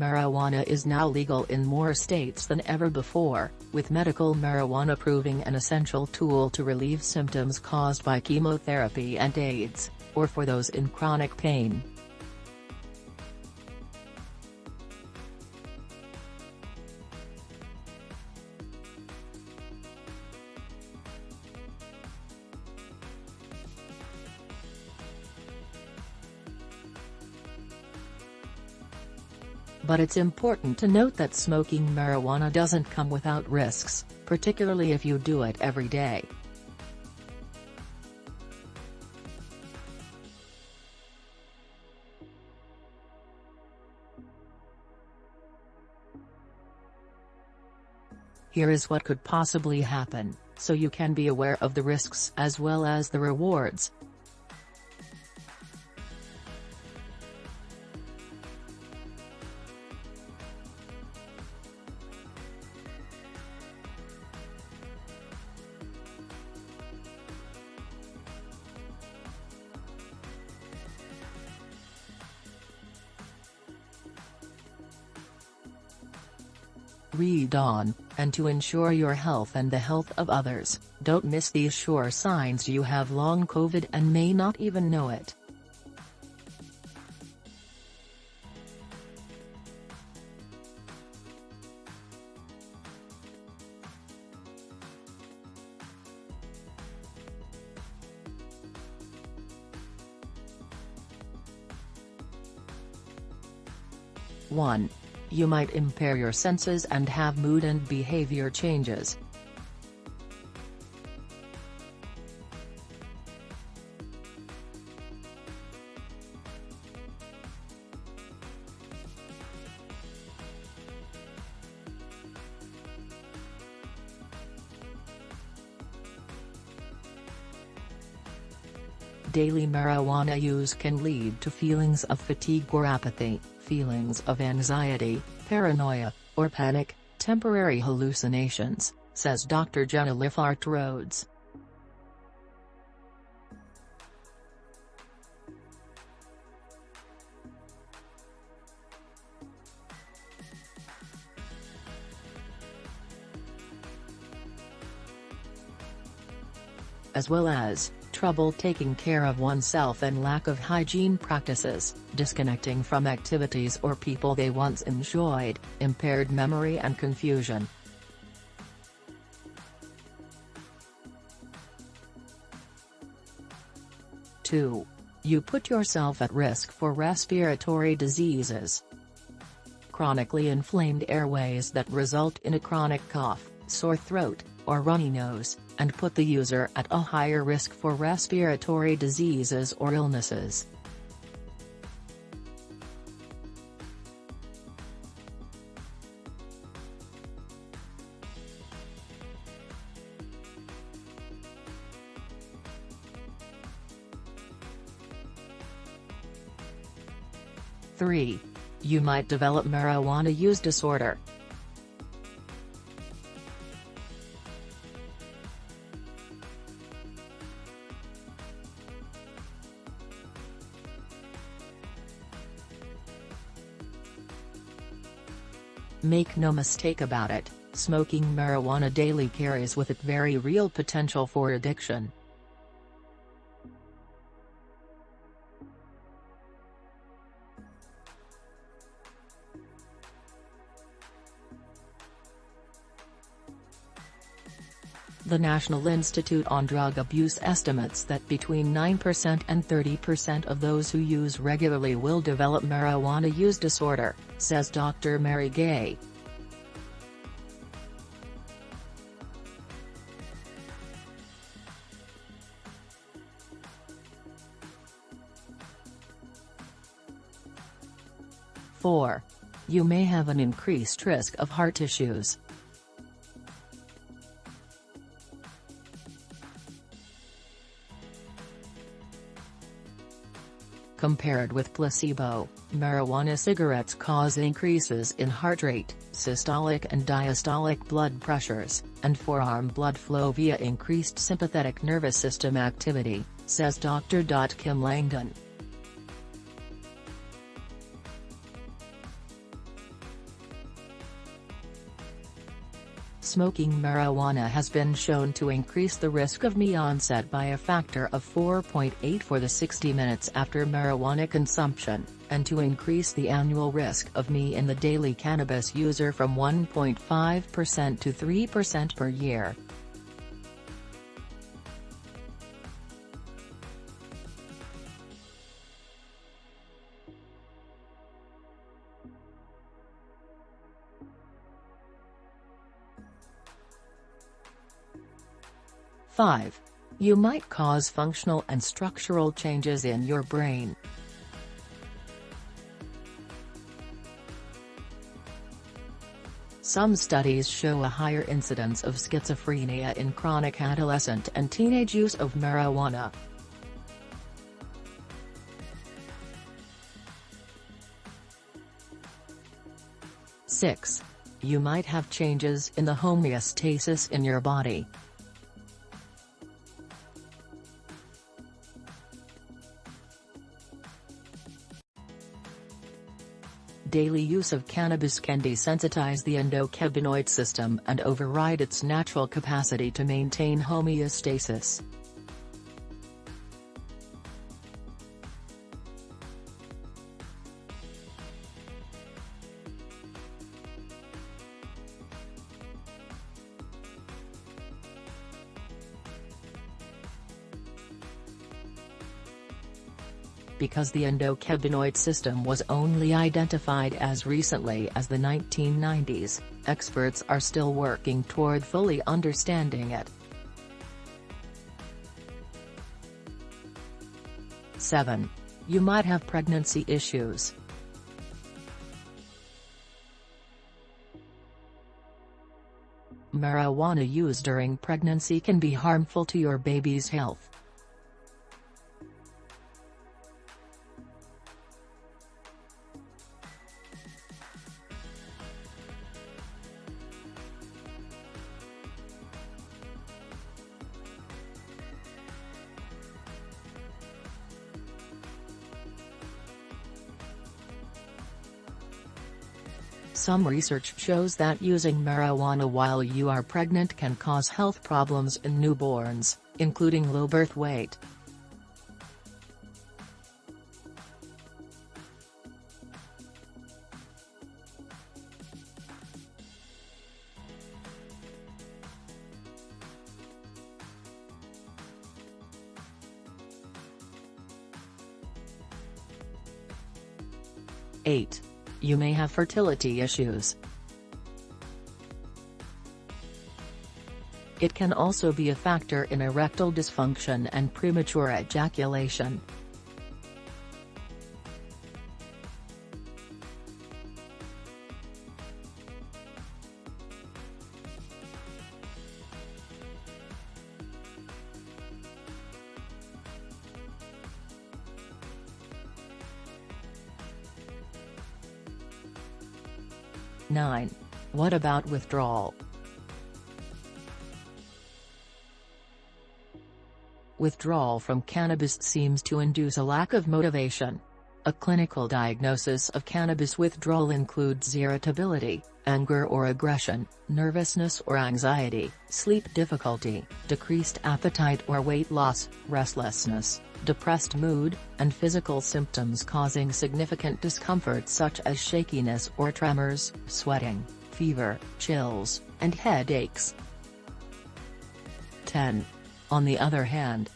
marijuana is now legal in more states than ever before, with medical marijuana proving an essential tool to relieve symptoms caused by chemotherapy and AIDS, or for those in chronic pain. But it's important to note that smoking marijuana doesn't come without risks, particularly if you do it every day. Here is what could possibly happen, so you can be aware of the risks as well as the rewards. Read on, and to ensure your health and the health of others, don't miss these sure signs you have long COVID and may not even know it. One. You might impair your senses and have mood and behavior changes. Daily marijuana use can lead to feelings of fatigue or apathy, feelings of anxiety, paranoia, or panic, temporary hallucinations, says Dr. Jenna Liffart Rhodes. As well as trouble taking care of oneself and lack of hygiene practices, disconnecting from activities or people they once enjoyed, impaired memory and confusion. Two. You put yourself at risk for respiratory diseases. Chronically inflamed airways that result in a chronic cough, sore throat, or runny nose, and put the user at a higher risk for respiratory diseases or illnesses. Three. You might develop marijuana use disorder. Make no mistake about it, smoking marijuana daily carries with it very real potential for addiction. The National Institute on Drug Abuse estimates that between 9% and 30% of those who use regularly will develop marijuana use disorder, says Dr. Mary Gay. Four. You may have an increased risk of heart issues. Compared with placebo, marijuana cigarettes cause increases in heart rate, systolic and diastolic blood pressures, and forearm blood flow via increased sympathetic nervous system activity, says Dr. Kim Langdon. Smoking marijuana has been shown to increase the risk of ME onset by a factor of 4.8 for the 60 minutes after marijuana consumption, and to increase the annual risk of ME in the daily cannabis user from 1.5% to 3% per year. Five. You might cause functional and structural changes in your brain. Some studies show a higher incidence of schizophrenia in chronic adolescent and teenage use of marijuana. Six. You might have changes in the homeostasis in your body. Daily use of cannabis can desensitize the endocannabinoid system and override its natural capacity to maintain homeostasis. Because the endocannabinoid system was only identified as recently as the 1990s, experts are still working toward fully understanding it. 7. You might have pregnancy issues. Marijuana use during pregnancy can be harmful to your baby's health. Some research shows that using marijuana while you are pregnant can cause health problems in newborns, including low birth weight. Eight. You may have fertility issues. It can also be a factor in erectile dysfunction and premature ejaculation. Nine. What about withdrawal? Withdrawal from cannabis seems to induce a lack of motivation. A clinical diagnosis of cannabis withdrawal includes irritability, anger or aggression, nervousness or anxiety, sleep difficulty, decreased appetite or weight loss, restlessness, depressed mood, and physical symptoms causing significant discomfort such as shakiness or tremors, sweating, fever, chills, and headaches. 10. On the other hand,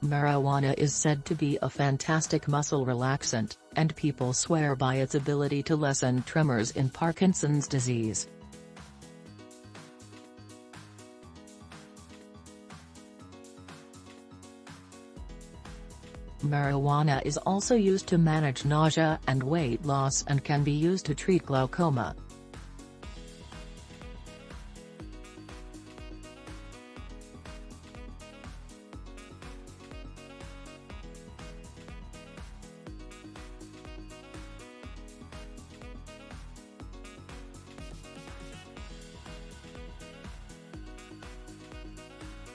marijuana is said to be a fantastic muscle relaxant, and people swear by its ability to lessen tremors in Parkinson's disease. Marijuana is also used to manage nausea and weight loss and can be used to treat glaucoma.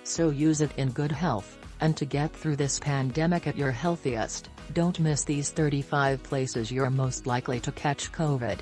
So use it in good health, And to get through this pandemic at your healthiest, don't miss these 35 places you're most likely to catch COVID.